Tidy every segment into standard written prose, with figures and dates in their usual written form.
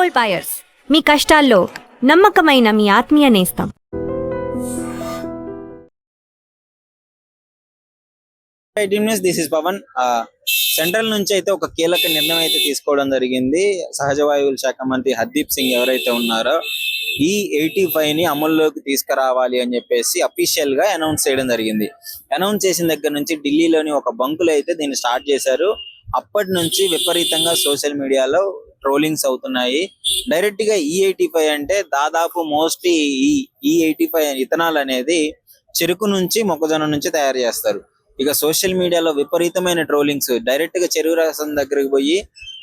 Petrol buyers, మీ కష్టాల్లో నమ్మకమైన మీ ఆత్మీయ నేస్తం. This is Pawan. సెంట్రల్ నుంచి అయితే ఒక కీలక నిర్ణయం అయితే తీసుకోవడం జరిగింది. సహజ వాయువుల శాఖ మంత్రి హర్దీప్ సింగ్ ఎవరైతే ఉన్నారో ఈ 85 ని అమల్లోకి తీసుకురావాలి అని చెప్పేసి అఫీషియల్ గా అనౌన్స్ చేయడం జరిగింది. అనౌన్స్ చేసిన దగ్గర నుంచి ఢిల్లీలోని ఒక బంకులు అయితే దీన్ని స్టార్ట్ చేశారు. అప్పటి నుంచి విపరీతంగా సోషల్ మీడియాలో ట్రోలింగ్స్ అవుతున్నాయి. డైరెక్ట్ గా E85 అంటే దాదాపు మోస్ట్లీ E85 ఇథనాల్ అనేది చెరుకు నుంచి మొక్కజొన్న నుంచి తయారు చేస్తారు. ఇక సోషల్ మీడియాలో విపరీతమైన ట్రోలింగ్స్, డైరెక్ట్ గా చెరుకు రసం దగ్గరికి పోయి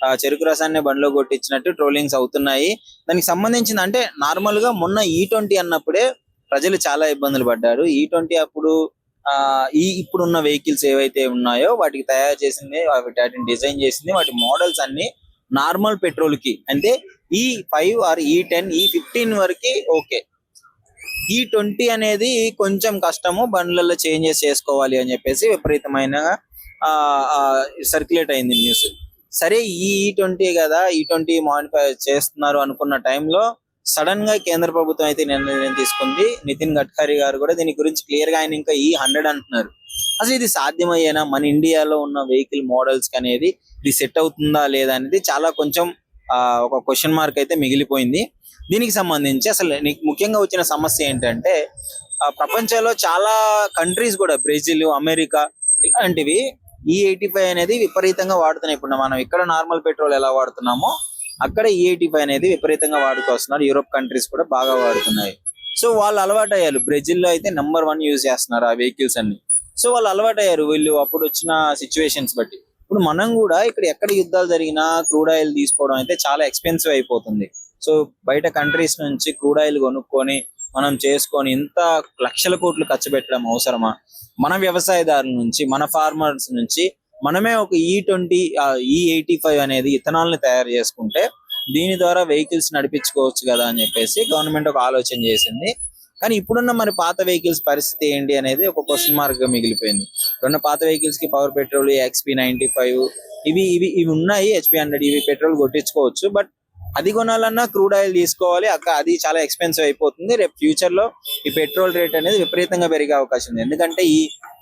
ఆ చెరుకు రసాన్ని బండ్లో కొట్టించినట్టు ట్రోలింగ్స్ అవుతున్నాయి. దానికి సంబంధించిన అంటే నార్మల్ గా మొన్న E20 అన్నప్పుడే ప్రజలు చాలా ఇబ్బందులు పడ్డారు. E20 అప్పుడు ఇప్పుడున్న వెహికల్స్ ఏవైతే ఉన్నాయో వాటికి తయారు చేసింది, వాటిని డిజైన్ చేసింది, వాటి మోడల్స్ అన్ని నార్మల్ పెట్రోల్ కి అంటే E5 ఆర్ E10 E15 వరకు ఓకే. E20 అనేది కొంచెం కష్టము, బండ్లలో చేంజెస్ చేసుకోవాలి అని చెప్పేసి విపరీతమైన సర్క్యులేట్ అయింది న్యూస్. సరే E20 కదా, E20 మాడిఫై చేస్తున్నారు అనుకున్న టైంలో సడన్ గా కేంద్ర ప్రభుత్వం అయితే నిర్ణయం తీసుకుంది. నితిన్ గడ్కరీ గారు కూడా దీని గురించి క్లియర్ గా ఆయన ఇంకా E100 అంటున్నారు. అసలు ఇది సాధ్యమయ్యేనా? మన ఇండియాలో ఉన్న వెహికల్ మోడల్స్ కి అనేది ఇది సెట్ అవుతుందా లేదా అనేది చాలా కొంచెం ఒక క్వశ్చన్ మార్క్ అయితే మిగిలిపోయింది. దీనికి సంబంధించి అసలు ముఖ్యంగా వచ్చిన సమస్య ఏంటంటే ప్రపంచంలో చాలా కంట్రీస్ కూడా బ్రెజిల్, అమెరికా ఇలాంటివి E85 అనేది విపరీతంగా వాడుతున్నాయి. ఇప్పుడు మనం ఇక్కడ నార్మల్ పెట్రోల్ ఎలా వాడుతున్నామో అక్కడ E85 అనేది విపరీతంగా వాడుకొస్తున్నారు. యూరోప్ కంట్రీస్ కూడా బాగా వాడుతున్నాయి. సో వాళ్ళు అలవాటు అయ్యారు. బ్రెజిల్ లో అయితే #1 యూజ్ చేస్తున్నారు ఆ వెహికల్స్ అన్ని. సో వాళ్ళు అలవాటు అయ్యారు వీళ్ళు అప్పుడు వచ్చిన సిచ్యువేషన్స్ బట్టి. ఇప్పుడు మనం కూడా ఇక్కడ ఎక్కడ యుద్ధాలు జరిగినా క్రూడ్ ఆయిల్ తీసుకోవడం అయితే చాలా ఎక్స్పెన్సివ్ అయిపోతుంది. సో బయట కంట్రీస్ నుంచి క్రూడ్ ఆయిల్ కొనుక్కొని మనం చేసుకొని ఇంత లక్షల కోట్లు ఖర్చు పెట్టడం అవసరమా? మన వ్యవసాయదారుల నుంచి, మన ఫార్మర్స్ నుంచి మనమే ఒక E85 అనేది ఇథనాల్ ని తయారు చేసుకుంటే దీని ద్వారా వెహికల్స్ నడిపించుకోవచ్చు కదా అని చెప్పేసి గవర్నమెంట్ ఒక ఆలోచన చేసింది. కానీ ఇప్పుడున్న మరి పాత వెహికల్స్ పరిస్థితి ఏంటి అనేది ఒక క్వశ్చన్ మార్క్ గా మిగిలిపోయింది. ఇప్పుడున్న పాత వెహికల్స్ కి పవర్ పెట్రోల్ XP95 ఇవి ఉన్నాయి, HP100 ఇవి పెట్రోల్ కొట్టించుకోవచ్చు. బట్ అది కొనాలన్నా క్రూడ్ ఆయిల్ తీసుకోవాలి, అది చాలా ఎక్స్పెన్సివ్ అయిపోతుంది. రేపు ఫ్యూచర్ లో ఈ పెట్రోల్ రేట్ అనేది విపరీతంగా పెరిగే అవకాశం ఉంది. ఎందుకంటే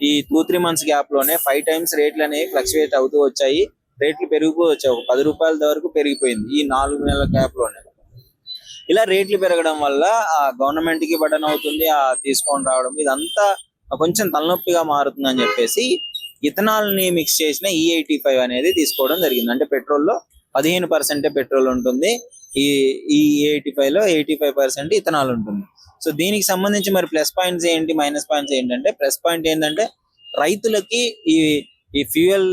ఈ 2-3 months గ్యాప్ లోనే 5 times రేట్లు అనేవి ఫ్లక్చువేట్ అవుతూ వచ్చాయి. రేట్లు పెరిగిపో వచ్చాయి. ఒక ₹10 వరకు పెరిగిపోయింది ఈ 4 నెలల గ్యాప్ లోనే. ఇలా రేట్లు పెరగడం వల్ల గవర్నమెంట్ కి బటన్ అవుతుంది, తీసుకొని రావడం ఇదంతా కొంచెం తలనొప్పిగా మారుతుంది అని చెప్పేసి ఇథనాల్ ని మిక్స్ చేసిన E85 అనేది తీసుకోవడం జరిగింది. అంటే పెట్రోల్లో 15% పెట్రోల్ ఉంటుంది, ఈ E85 లో 85% ఇథనాల్ ఉంటుంది. సో దీనికి సంబంధించి మరి ప్లస్ పాయింట్స్ ఏంటి, మైనస్ పాయింట్స్ ఏంటంటే, ప్లస్ పాయింట్ ఏంటంటే రైతులకి ఈ ఫ్యూయల్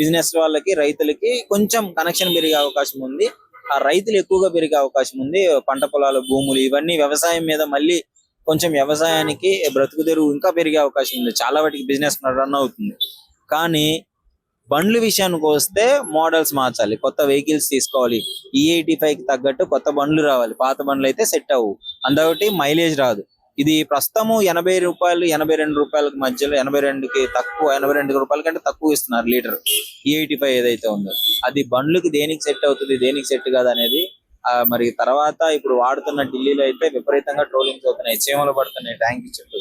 బిజినెస్ వాళ్ళకి రైతులకి కొంచెం కనెక్షన్ పెరిగే అవకాశం ఉంది. ఆ రైతులు ఎక్కువగా పెరిగే అవకాశం ఉంది. పంట పొలాల భూములు ఇవన్నీ వ్యవసాయం మీద మళ్ళీ కొంచెం వ్యవసాయానికి బ్రతుకు తెరువు ఇంకా పెరిగే అవకాశం ఉంది. చాలా వాటికి బిజినెస్ రన్ అవుతుంది. కానీ బండ్ల విషయానికి వస్తే మోడల్స్ మార్చాలి, కొత్త వెహికల్స్ తీసుకోవాలి. E85 కి తగ్గట్టు కొత్త బండ్లు రావాలి. పాత బండ్లు అయితే సెట్ అవ్వు, అందుకటి మైలేజ్ రాదు. ఇది ప్రస్తుతము ₹80 ₹82 మధ్యలో, 82కి తక్కువ, ₹82 కంటే తక్కువ ఇస్తున్నారు లీటర్ E85 ఏదైతే ఉందో. అది బండ్లకి దేనికి సెట్ అవుతుంది, దేనికి సెట్ కాదు అనేది మరి తర్వాత ఇప్పుడు వాడుతున్న ఢిల్లీలో అయితే విపరీతంగా ట్రోలింగ్స్ అవుతున్నాయి, చీమలు పడుతున్నాయి ట్యాంక్ చుట్టూ.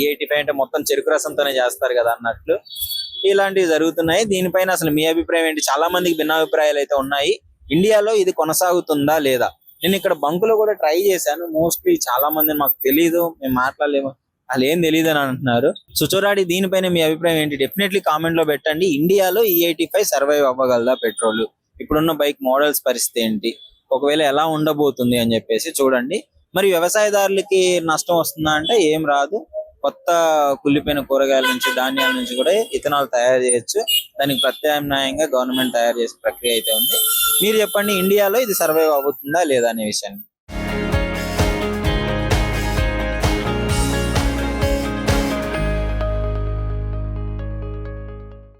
E85 అంటే మొత్తం చెరుకు రసంతోనే చేస్తారు కదా అన్నట్లు ఇలాంటివి జరుగుతున్నాయి. దీనిపైన అసలు మీ అభిప్రాయం ఏంటి? చాలా మందికి భిన్నాభిప్రాయాలు అయితే ఉన్నాయి. ఇండియాలో ఇది కొనసాగుతుందా లేదా? నేను ఇక్కడ బంకులో కూడా ట్రై చేశాను. మోస్ట్లీ చాలా మంది మాకు తెలీదు, మేము మాట్లాడలేము, అసలు ఏం తెలియదు అని అంటున్నారు. సో చూడండి, దీనిపైన మీ అభిప్రాయం ఏంటి? డెఫినెట్లీ కామెంట్ లో పెట్టండి. ఇండియాలో E85 సర్వైవ్ అవ్వగలదా పెట్రోల్? ఇప్పుడున్న బైక్ మోడల్స్ పరిస్థితి ఏంటి, ఒకవేళ ఎలా ఉండబోతుంది అని చెప్పేసి చూడండి. మరి వ్యవసాయదారులకి నష్టం వస్తుందా అంటే ఏం రాదు. కొత్త కుళ్ళిపోయిన కూరగాయల నుంచి, ధాన్యాల నుంచి కూడా ఇథనాల్ తయారు చేయొచ్చు. దానికి ప్రత్యామ్నాయంగా గవర్నమెంట్ తయారు చేసే ప్రక్రియ అయితే ఉంది. మీరు చెప్పండి, ఇండియాలో ఇది సర్వైవ్ అవుతుందా లేదా అనే విషయాన్ని.